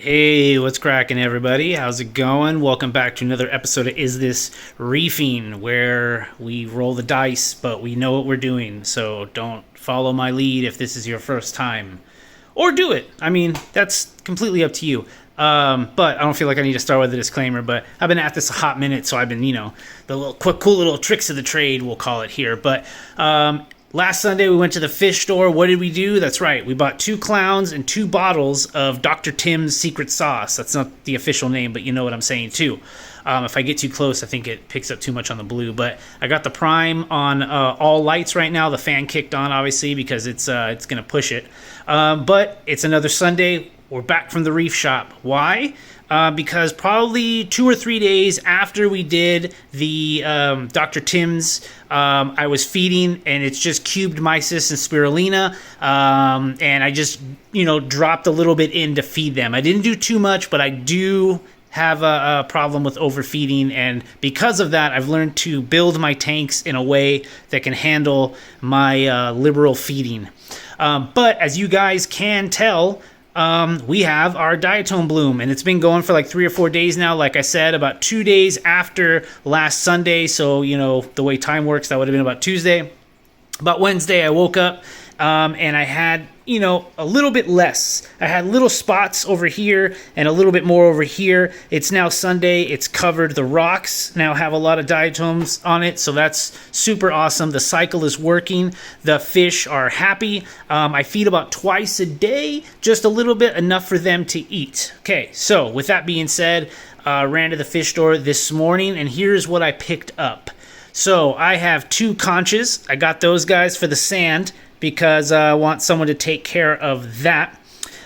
Hey, what's cracking, everybody? How's it going? Welcome back to another episode of Is This Reefing, where we roll the dice, but we know what we're doing, so don't follow my lead if this is your first time. Or do it. I mean, that's completely up to you. But I don't feel like I need to start with a disclaimer, but I've been at this a hot minute, so I've been, the little cool little tricks of the trade, we'll call it here. But last Sunday, we went to the fish store. What did we do? That's right. We bought 2 clowns and 2 bottles of Dr. Tim's secret sauce. That's not the official name, but you know what I'm saying, too. If I get too close, I think it picks up too much on the blue. But I got the prime on all lights right now. The fan kicked on, obviously, because it's going to push it. But it's another Sunday. We're back from the reef shop. Why? Because probably 2 or 3 days after we did the Dr. Tim's, I was feeding, and it's just cubed mysis and spirulina, and I just, dropped a little bit in to feed them. I didn't do too much, but I do have a problem with overfeeding, and because of that, I've learned to build my tanks in a way that can handle my liberal feeding. But as you guys can tell, we have our diatom bloom, and it's been going for like 3 or 4 days now. Like I said, about 2 days after last Sunday. So, the way time works, that would have been about Tuesday. About Wednesday, I woke up, and I had, a little bit less. I had little spots over here and a little bit more over here. It's now Sunday. It's covered. The rocks now have a lot of diatoms on it, so that's super awesome. The cycle is working. The fish are happy. I feed about twice a day, just a little bit, enough for them to eat. Okay, so with that being said, ran to the fish store this morning, and here's what I picked up. So I have 2 conches. I got those guys for the sand because I want someone to take care of that.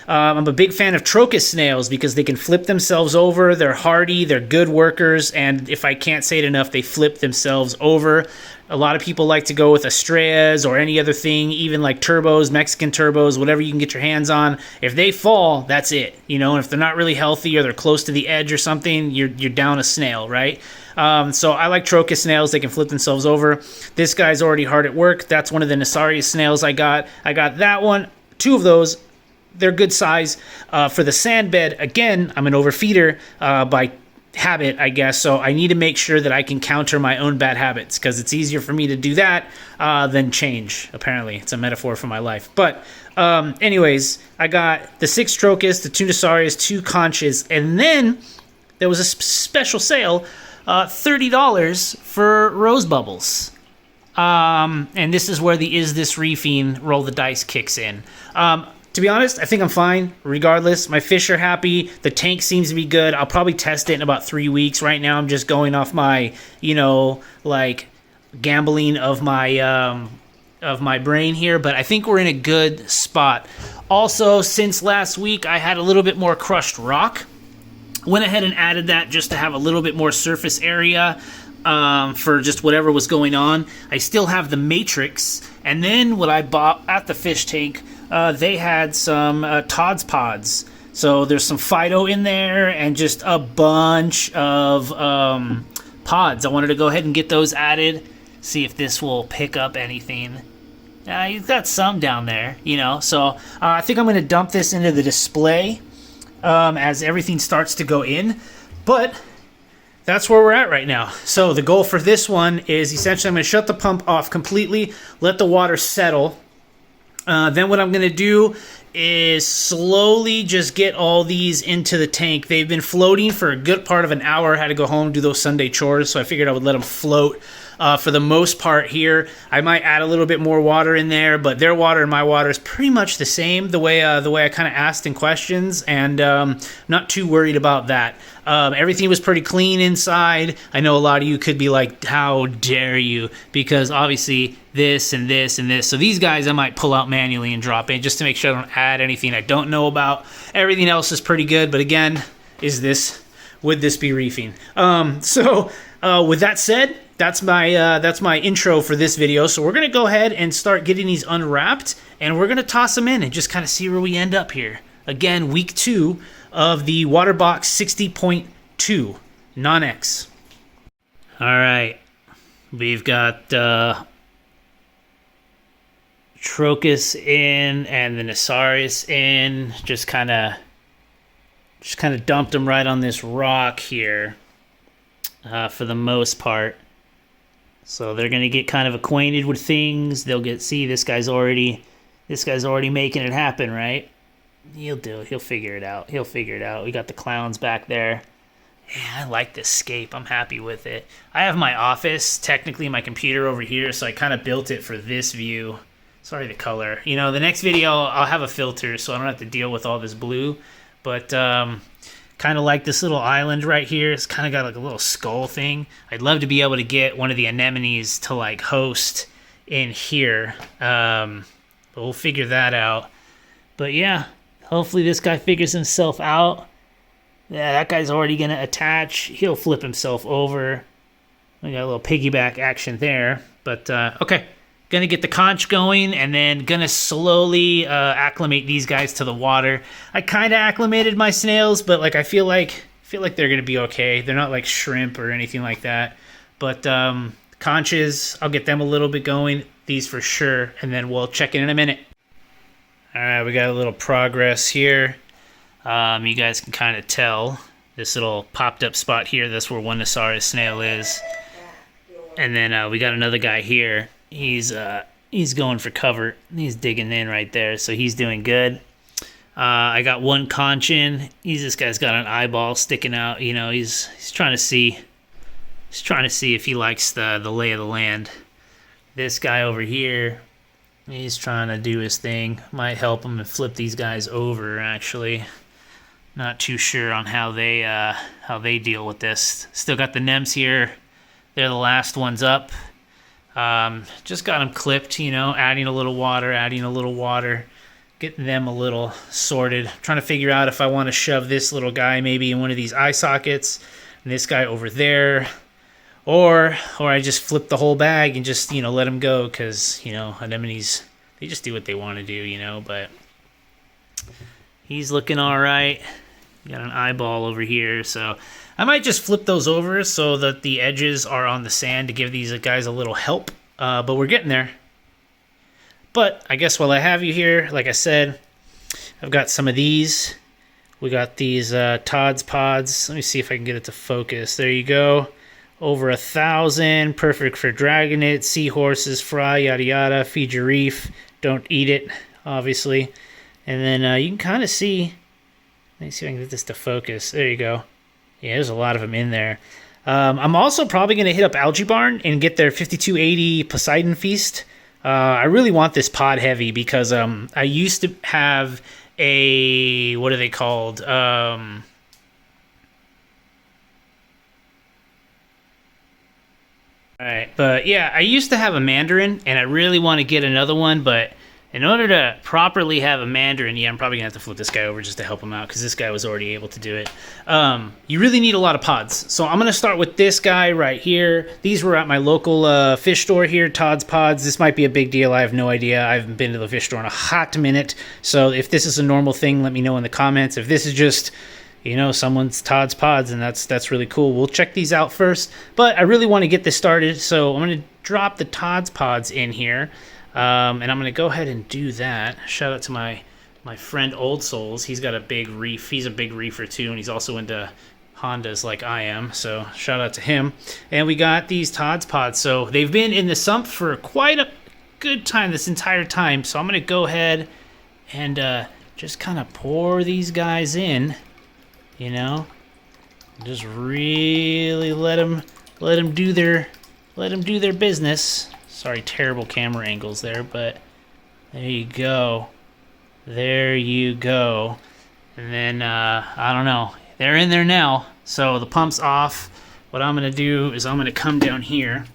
I'm a big fan of trocus snails because they can flip themselves over. They're hardy, they're good workers, and if I can't say it enough, they flip themselves over. A lot of people like to go with Estrellas or any other thing, even like turbos, Mexican turbos, whatever you can get your hands on. If they fall, that's it. And if they're not really healthy or they're close to the edge or something, you're down a snail, right? So I like trocus snails. They can flip themselves over. This guy's already hard at work. That's one of the Nassarius snails I got. I got that one, 2 of those. They're good size. For the sand bed, again, I'm an overfeeder by habit, I guess, so I need to make sure that I can counter my own bad habits because it's easier for me to do that than change. Apparently, it's a metaphor for my life. But anyways, I got the 6 trocus, the 2 Nassarius, 2 conches, and then there was a special sale, $30 for rose bubbles. And this is where the Is This Reefing roll the dice kicks in. To be honest, I think I'm fine regardless. My fish are happy. The tank seems to be good. I'll probably test it in about 3 weeks. Right now, I'm just going off my, gambling of my brain here. But I think we're in a good spot. Also, since last week, I had a little bit more crushed rock. Went ahead and added that just to have a little bit more surface area for just whatever was going on. I still have the matrix. And then what I bought at the fish tank, they had some Todd's pods. So there's some Fido in there and just a bunch of pods. I wanted to go ahead and get those added, see if this will pick up anything. You've got some down there, So I think I'm going to dump this into the display as everything starts to go in. But that's where we're at right now. So the goal for this one is essentially I'm going to shut the pump off completely, let the water settle. Then what I'm going to do is slowly just get all these into the tank. They've been floating for a good part of an hour. I had to go home, do those Sunday chores, so I figured I would let them float. For the most part here, I might add a little bit more water in there, but their water and my water is pretty much the same, the way I kind of asked in questions, and not too worried about that. Everything was pretty clean inside. I know a lot of you could be like, how dare you? Because obviously this and this and this. So these guys I might pull out manually and drop in just to make sure I don't add anything I don't know about. Everything else is pretty good, but again, would this be reefing? With that said, that's my intro for this video. So we're going to go ahead and start getting these unwrapped, and we're going to toss them in and just kind of see where we end up here. Again, week 2 of the Waterbox 60.2 non-X. All right, we've got Trocus in and the Nassarius in, just kind of Just kind of dumped them right on this rock here for the most part. So they're gonna get kind of acquainted with things. They'll see this guy's already making it happen, right? He'll do it. He'll figure it out. We got the clowns back there. Yeah, I like this scape. I'm happy with it. I have my office, technically my computer over here, so I kind of built it for this view. Sorry, the color. You know, the next video I'll have a filter, so I don't have to deal with all this blue. But kind of like this little island right here. It's kind of got like a little skull thing. I'd love to be able to get one of the anemones to like host in here. But we'll figure that out. But yeah, hopefully this guy figures himself out. Yeah, that guy's already going to attach. He'll flip himself over. We got a little piggyback action there. But okay. Gonna get the conch going, and then gonna slowly acclimate these guys to the water. I kind of acclimated my snails, but like I feel like they're gonna be okay. They're not like shrimp or anything like that. But conches, I'll get them a little bit going. These for sure, and then we'll check in a minute. All right, we got a little progress here. You guys can kind of tell this little popped up spot here. That's where one Nosaurus snail is, and then we got another guy here. He's going for cover. He's digging in right there, so he's doing good. I got one conch in. This guy's got an eyeball sticking out. You know, he's trying to see. He's trying to see if he likes the lay of the land. This guy over here, he's trying to do his thing. Might help him and flip these guys over. Actually, not too sure on how they deal with this. Still got the nems here. They're the last ones up. Just got them clipped, you know, adding a little water, getting them a little sorted. Trying to figure out if I want to shove this little guy maybe in one of these eye sockets and this guy over there, or I just flip the whole bag and just, you know, let them go, because, you know, anemones, they just do what they want to do, you know. But he's looking all right. Got an eyeball over here, so I might just flip those over so that the edges are on the sand to give these guys a little help. But we're getting there. But I guess while I have you here, like I said, I've got some of these. We got these Todd's pods. Let me see if I can get it to focus. There you go. Over 1,000. Perfect for dragging it. Seahorses, fry, yada yada. Feed your reef. Don't eat it, obviously. And then you can kind of see. Let me see if I can get this to focus. There you go. Yeah, there's a lot of them in there. I'm also probably going to hit up Algae Barn and get their 5280 Poseidon Feast. I really want this pod heavy because I used to have a... What are they called? Alright, but yeah, I used to have a Mandarin, and I really want to get another one, but in order to properly have a Mandarin, yeah, I'm probably going to have to flip this guy over just to help him out, because this guy was already able to do it. You really need a lot of pods. So I'm going to start with this guy right here. These were at my local fish store here, Todd's Pods. This might be a big deal. I have no idea. I haven't been to the fish store in a hot minute. So if this is a normal thing, let me know in the comments. If this is just, you know, someone's Todd's Pods, and that's really cool. We'll check these out first. But I really want to get this started, so I'm going to drop the Todd's Pods in here. And I'm going to go ahead and do that. Shout out to my friend Old Souls. He's got a big reef. He's a big reefer too, and he's also into Hondas like I am. So shout out to him. And we got these Todd's Pods. So they've been in the sump for quite a good time this entire time. So I'm going to go ahead and just kind of pour these guys in, you know. Just really let them do their business. Sorry, terrible camera angles there, but there you go. There you go. And then, I don't know. They're in there now. So the pump's off. What I'm going to do is I'm going to come down here.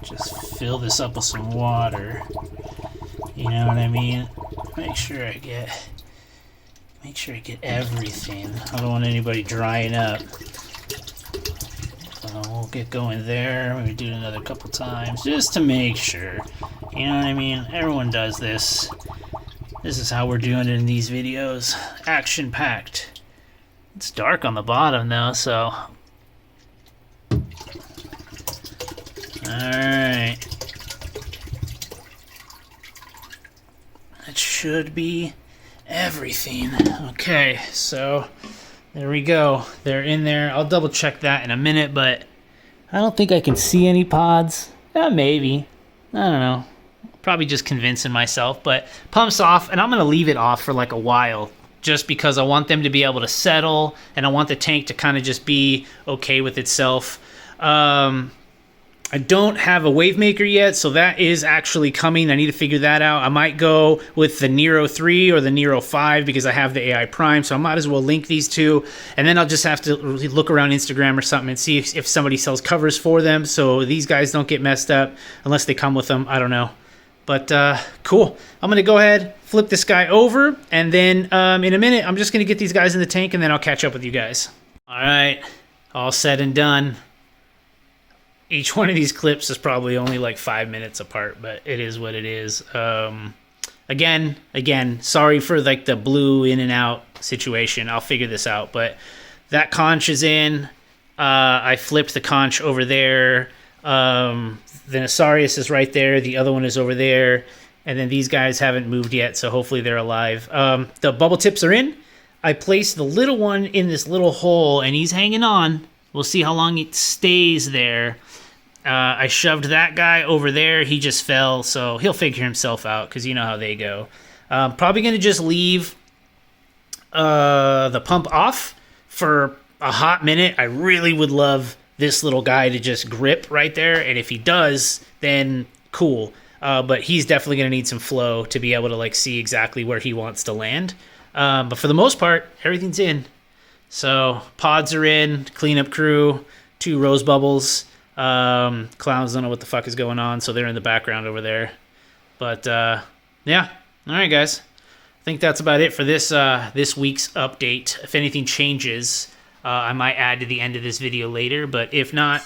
Just fill this up with some water. You know what I mean? Make sure I get everything. I don't want anybody drying up. We'll get going there. Maybe do it another couple times just to make sure. You know what I mean? Everyone does this. This is how we're doing it in these videos. Action packed. It's dark on the bottom though, so. Alright. That should be everything. Okay, so there we go. They're in there. I'll double check that in a minute, but I don't think I can see any pods. Maybe. I don't know. Probably just convincing myself, but pumps off, and I'm going to leave it off for like a while just because I want them to be able to settle, and I want the tank to kind of just be okay with itself. I don't have a wave maker yet, so that is actually coming. I need to figure that out. I might go with the Nero 3 or the Nero 5 because I have the AI Prime, so I might as well link these two. And then I'll just have to look around Instagram or something and see if somebody sells covers for them so these guys don't get messed up unless they come with them. I don't know. But cool. I'm going to go ahead, flip this guy over, and then in a minute, I'm just going to get these guys in the tank, and then I'll catch up with you guys. All right, all said and done. Each one of these clips is probably only like 5 minutes apart, but it is what it is. Again, sorry for like the blue in and out situation. I'll figure this out, but that conch is in. I flipped the conch over there. The Nasarius is right there. The other one is over there. And then these guys haven't moved yet, so hopefully they're alive. The bubble tips are in. I placed the little one in this little hole, and he's hanging on. We'll see how long it stays there. I shoved that guy over there. He just fell, so he'll figure himself out because you know how they go. Probably going to just leave the pump off for a hot minute. I really would love this little guy to just grip right there, and if he does, then cool. But he's definitely going to need some flow to be able to like see exactly where he wants to land. But for the most part, everything's in. So pods are in, cleanup crew, 2 rose bubbles. Clowns don't know what the fuck is going on, so they're in the background over there. But yeah, all right, guys. I think that's about it for this this week's update. If anything changes, I might add to the end of this video later. But if not,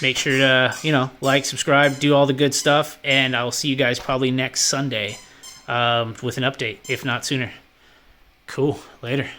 make sure to like, subscribe, do all the good stuff, and I'll see you guys probably next Sunday with an update, if not sooner. Cool. Later.